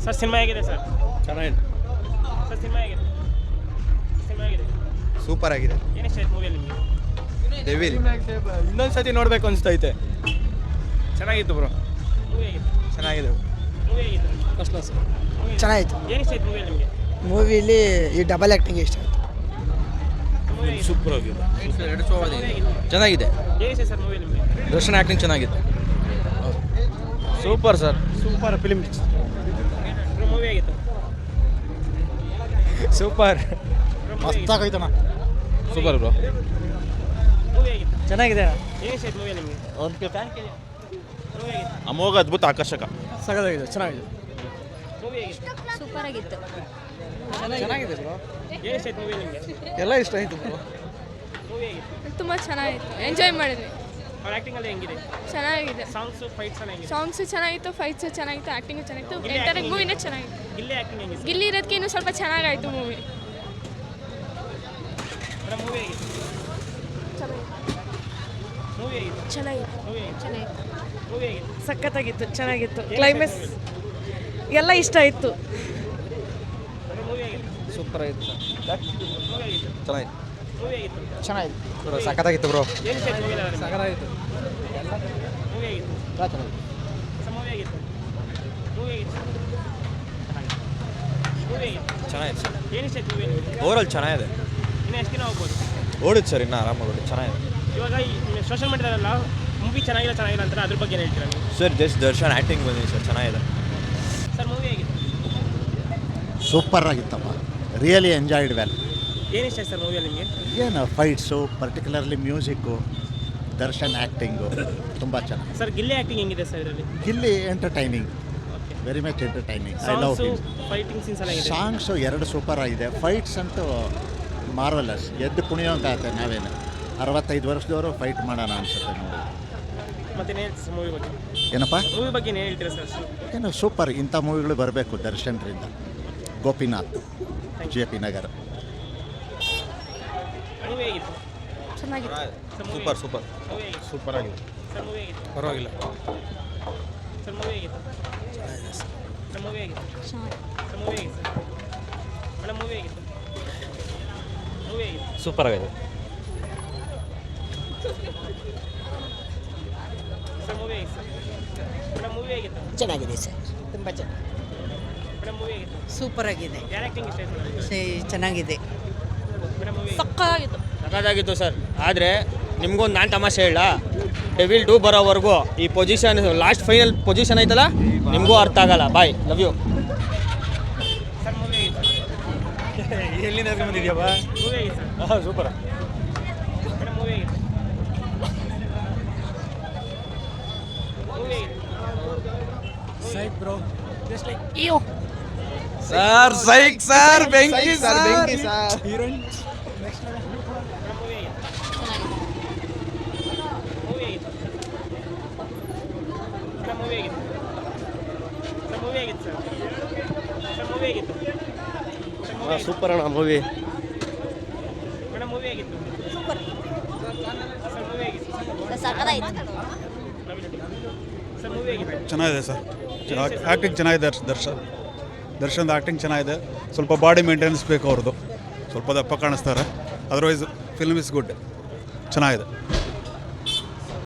Sir cinema ಹೇಗಿದೆ sir? ಚೆನ್ನಾಗಿದೆ sir cinema ಹೇಗಿದೆ? ಸಿನಿಮಾ ಹೇಗಿದೆ? ಸೂಪರ್ ಆಗಿದೆ. ಏನು ಇಷ್ಟ ಆಯ್ತು ಮೂವಿಯಲ್ಲಿ ನಿಮಗೆ? ಡೆವಿಲ್ ಇನ್ನೊಂದು ಸತಿ ನೋಡಬೇಕು ಅನಿಸ್ತೈತೆ. ಚೆನ್ನಾಗಿತ್ತು ಬ್ರೋ. ಮೂವಿ ಹೇಗಿದೆ? ಚೆನ್ನಾಗಿದೆ. ಮೂವಿ ಹೇಗಿದೆ? First class. ಚೆನ್ನಾಗಿತ್ತು. ಏನು ಇಷ್ಟ ಆಯ್ತು ಮೂವಿಯಲ್ಲಿ ನಿಮಗೆ? ಮೂವಿಲಿ ಈ ಡಬಲ್ ಆ್ಯಕ್ಟಿಂಗ್ ಇಷ್ಟ ಆಯಿತು. ಮೂವಿ ಹೇಗಿದೆ? ಸೂಪರ್ ಆಗಿದೆ. ಮೂವಿ ಹೇಗಿದೆ? ಚೆನ್ನಾಗಿದೆ. ಏನು ಇಷ್ಟ ಸರ್ ಮೂವಿಯಲ್ಲಿ ನಿಮಗೆ? ದರ್ಶನ್ ಆ್ಯಕ್ಟಿಂಗ್ ಚೆನ್ನಾಗಿದೆ. Super sir. Super film. Movie ಹೇಗಿತ್ತು? ಸೂಪರ್. ಮಸ್ತಾಗೈತಣ್ಣ. Super bro. ಮೂವಿ ಹೇಗಿತ್ತು? ಚೆನ್ನಾಗಿದೆ. ಏನು ಇಷ್ಟ ಆಯ್ತು ಮೂವಿಯಲ್ಲಿ ನಿಮಗೆ? ಒಂದು ಫ್ಯಾನ್ ಮೂವಿ ಹೇಗಿತ್ತು? ಅಮೋಘ ಅದ್ಭುತ ಆಕರ್ಷಕ. ಸಗದಾಗಿದೆ. ಚೆನ್ನಾಗಿದೆ. ಮೂವಿ ಹೇಗಿತ್ತು? ಸೂಪರ್ ಆಗಿತ್ತು. ಚೆನ್ನಾಗಿದೆ ಬ್ರೋ. ಏನು ಇಷ್ಟ ಆಯ್ತು ಮೂವಿಯಲ್ಲಿ ನಿಮಗೆ? ಎಲ್ಲ ಇಷ್ಟ ಆಯಿತು ಬ್ರೋ. ಮೂವಿ ಹೇಗಿತ್ತು? ತುಂಬ ಚೆನ್ನಾಗಿತ್ತು. ಎಂಜಾಯ್ ಮಾಡಿದ್ವಿ. ಅವ್ರ ಆ್ಯಕ್ಟಿಂಗ್ ಎಲ್ಲ ಹೆಂಗಿದೆ? ಚೆನ್ನಾಗಿದೆ. ಸಾಂಗ್ಸು ಫೈಟ್ಸ್ ಎಲ್ಲ ಹೆಂಗಿದೆ? ಸಾಂಗ್ಸು ಚೆನ್ನಾಗಿತ್ತು, ಫೈಟ್ಸು ಚೆನ್ನಾಗಿತ್ತು, ಆ್ಯಕ್ಟಿಂಗು ಚೆನ್ನಾಗಿತ್ತು. ಗಿಲ್ಲಿ ಎಂಟರ್ acting ಮೂವಿನೇ ಚೆನ್ನಾಗಿತ್ತು. ಗಿಲ್ಲಿ ಆ್ಯಕ್ಟಿಂಗ್ ಹೆಂಗಿದೆ? ಗಿಲ್ಲಿ ಇರೋದಕ್ಕೆ ಇನ್ನೂ ಸ್ವಲ್ಪ ಚೆನ್ನಾಗಾಯಿತು ಮೂವಿ. ಮೇಡಮ್ ಮೂವಿ ಹೇಗಿತ್ತು? ಮೂವಿ ಹೇಗಿತ್ತು? ಚೆನ್ನಾಗಿತ್ತು. ಮೂವಿ ಹೇಗಿತ್ತು? ಚೆನ್ನಾಗಿತ್ತು. ಮೂವಿ ಹೇಗಿತ್ತು? ಸಖತ್ತಾಗಿತ್ತು, ಚೆನ್ನಾಗಿತ್ತು. ಏನು ಕ್ಲೈಮ್ಯಾಕ್ಸ್ ಇಷ್ಟ ಆಯ್ತು ಎಲ್ಲ ಇಷ್ಟ ಆಯಿತು. ಮೂವಿಯಲ್ಲಿ? ಮೂವಿ ಹೇಗಿತ್ತು? ಸೂಪರ್ ಆಯಿತು. ಮೂವಿ ಹೇಗಿತ್ತು? ಚೆನ್ನಾಗಿತ್ತು. ಮೂವಿ ಹೇಗಿತ್ತು? ಚೆನ್ನಾಗಿದೆ. ಸಖತ್ತಾಗಿತ್ತು ಬ್ರೋ. ಏನು ಇಷ್ಟ ಆಯ್ತು ಮೂವಿಯಲ್ಲಿ ನಿಮಗೆ? ಸಗದಾಗಿತ್ತು. ಮೂವಿ ಹೇಗಿತ್ತು? ಸರ್ ಮೂವಿ ಹೇಗಿತ್ತು? ಮೂವಿ ಹೇಗಿತ್ತು? ಮೂವಿ ಹೇಗಿತ್ತು? ಚೆನ್ನಾಗಿದೆ ಸರ್. ಏನು ಇಷ್ಟ ಆಯ್ತು ಮೂವಿಯಲ್ಲಿ ನಿಮಗೆ? ಓವರಾಲ್ ಚೆನ್ನಾಗಿದೆ. ಇನ್ನು ಎಷ್ಟು ದಿನ ಹೋಗ್ಬೋದು? ಓಡಿದ್ದು ಸರ್, ಇನ್ನೂ ಆರಾಮಾಗಿ ಚೆನ್ನಾಗಿದೆ. ಇವಾಗ ಈ ಸೋಷಿಯಲ್ ಮೀಡಿಯಾದಲ್ಲ ಮೂವಿ ಚೆನ್ನಾಗಿಲ್ಲ ಅಂತಾರೆ, ಅದ್ರ ಬಗ್ಗೆ ಏನು ಹೇಳ್ತೀರಾ ನೀವು? ಸರ್ ಜಸ್ಟ್ ದರ್ಶನ್ ಆ್ಯಕ್ಟಿಂಗ್ ಬಂದಿದೆ ಸರ್, ಚೆನ್ನಾಗಿದೆ. ಸರ್ ಮೂವಿ ಹೇಗಿತ್ತು? ಸೂಪರ್ ಆಗಿತ್ತಪ್ಪ. Really enjoyed well. ಏನು ಇಷ್ಟ ಆಯ್ತು ಸರ್ ಮೂವಿಯಲ್ಲಿ ನಿಮಗೆ? ಏನು fights, particularly music, Darshan acting ತುಂಬ ಚೆನ್ನಾಗಿ. ಸರ್ ಗಿಲ್ಲಿ ಆ್ಯಕ್ಟಿಂಗ್ ಹೆಂಗಿದೆ ಸರ್ ಇದರಲ್ಲಿ? Gilli entertaining, very much entertaining. I love songs him. Fighting scenes ಎಲ್ಲ ಹೆಂಗಿದೆ? ಸಾಂಗ್ಸು 2 ಸೂಪರ್ ಆಗಿದೆ. ಫೈಟ್ಸ್ ಅಂತೂ ಮಾರ್ವಲಸ್. ಎದ್ದು ಕುಣಿಯೋಂಗಾಗುತ್ತೆ. ನಾವೇನು 65 ವರ್ಷದವರು ಫೈಟ್ ಮಾಡೋಣ ಅನ್ಸುತ್ತೆ ನೋಡಿ. ಮತ್ತೆ ಏನು ಹೇಳ್ತೀರಾ ಮೂವಿ ಬಗ್ಗೆ? ಏನಪ್ಪ? ಮೂವಿ ಬಗ್ಗೆ ಏನು ಹೇಳ್ತೀರಾ ಸರ್? ಏನು ಸೂಪರ್. ಇಂಥ ಮೂವಿಗಳು ಬರಬೇಕು ದರ್ಶನ್ರಿಂದ. ಗೋಪಿನಾಥ್, JP ನಗರ. ಮೂವಿ ಹೇಗಿತ್ತು? ಚೆನ್ನಾಗಿತ್ತು. ಸೂಪರ್ ಸೂಪರ್ ಮೂವಿ ಹೇಗಿತ್ತು? ಸೂಪರ್ ಆಗಿದೆ. ಸರ್ ಮೂವಿ ಹೇಗಿತ್ತು? ಪರವಾಗಿಲ್ಲ. ಸರ್ ಮೂವಿ ಹೇಗಿತ್ತು? ಸರ್ ಮೂವಿ ಹೇಗಿತ್ತು? ಸರ್ ಮೂವಿ ಹೇಗಿತ್ತು? ಮೇಡಮ್ ಮೂವಿ ಹೇಗಿತ್ತು? ಮೂವಿ ಹೇಗಿತ್ತು? ಸೂಪರ್ ಆಗಿದೆ. ಸರ್ ಮೂವಿ ಹೇಗಿತ್ತು? ಮೇಡಮ್ ಮೂವಿ ಹೇಗಿತ್ತು? ಚೆನ್ನಾಗಿದೆ ಸರ್. ತುಂಬ ಚೆನ್ನಾಗಿ. ಮೇಡಮ್ ಮೂವಿ ಹೇಗಿತ್ತು? ಸೂಪರ್ ಆಗಿದೆ. ಯಾರು ಆ್ಯಕ್ಟಿಂಗ್ ಇಷ್ಟ ಆಯ್ತು? ಚೆನ್ನಾಗಿದೆ. ಮೇಡಮ್ ಮೂವಿ ಸಕ್ಕತ್ತಾಗಿತ್ತು. ಸಖತ್ತಾಗಿತ್ತು ಸರ್. ಆದರೆ ನಿಮ್ಗೊಂದು ನಾನು ತಮಾಷೆ ಹೇಳ, ಡೆವಿಲ್ 2 ಬರೋವರೆಗೂ ಈ ಪೊಸಿಷನ್ ಲಾಸ್ಟ್ ಫೈನಲ್ ಪೊಸಿಷನ್ ಐತಲ್ಲ, ನಿಮಗೂ ಅರ್ಥ ಆಗಲ್ಲ. ಬಾಯ್, ಲವ್ ಯು. ಸರ್ ಮೂವಿ ಹೇಗಿತ್ತು? ಎಲ್ಲಿಂದ ಬಂದಿದ್ಯಪ್ಪ? ಮೂವಿ ಹೇಗಿತ್ತು ಸರ್? ಹಾಂ ಸೂಪರ್. ಮೇಡಮ್ ಮೂವಿ ಹೇಗಿತ್ತು? ಮೂವಿ ಹೇಗಿತ್ತು? ಸರ್ ಸೈಕ್ ಸರ್, ಬೆಂಕಿ ಸರ್, ಬೆಂಕಿ ಸರ್. ಮೇಡಮ್ ಮೂವಿ ಹೇಗಿತ್ತು? ಮೂವಿ ಹೇಗಿತ್ತು? ಮೇಡಮ್ ಮೂವಿ ಹೇಗಿತ್ತು? ಸರ್ ಮೂವಿ ಹೇಗಿತ್ತು ಸರ್? ಸರ್ ಮೂವಿ ಹೇಗಿತ್ತು? ಸರ್ ಮೂವಿ ಹೇಗಿತ್ತು? ಸೂಪರ್ ಅಣ್ಣ ಮೂವಿ. ಮೇಡಮ್ ಮೂವಿ ಹೇಗಿತ್ತು? ಸೂಪರ್. ಸರ್ ಮೂವಿ ಹೇಗಿತ್ತು? ಸಕ್ಕತ್ತಾಗಿತ್ತು. ಸರ್ ಮೂವಿ ಹೇಗಿತ್ತು? ಚೆನ್ನಾಗಿದೆ ಸರ್. ಆ್ಯಕ್ಟಿಂಗ್ ಚೆನ್ನಾಗಿದೆ. ದರ್ಶನ್ದು ಆ್ಯಕ್ಟಿಂಗ್ ಚೆನ್ನಾಗಿದೆ. ಸ್ವಲ್ಪ ಬಾಡಿ ಮೇಂಟೆನೆನ್ಸ್ ಬೇಕು ಅವ್ರದ್ದು. ಸ್ವಲ್ಪ ದಪ್ಪ ಕಾಣಿಸ್ತಾರೆ. Otherwise film is good. ಚೆನ್ನಾಗಿದೆ.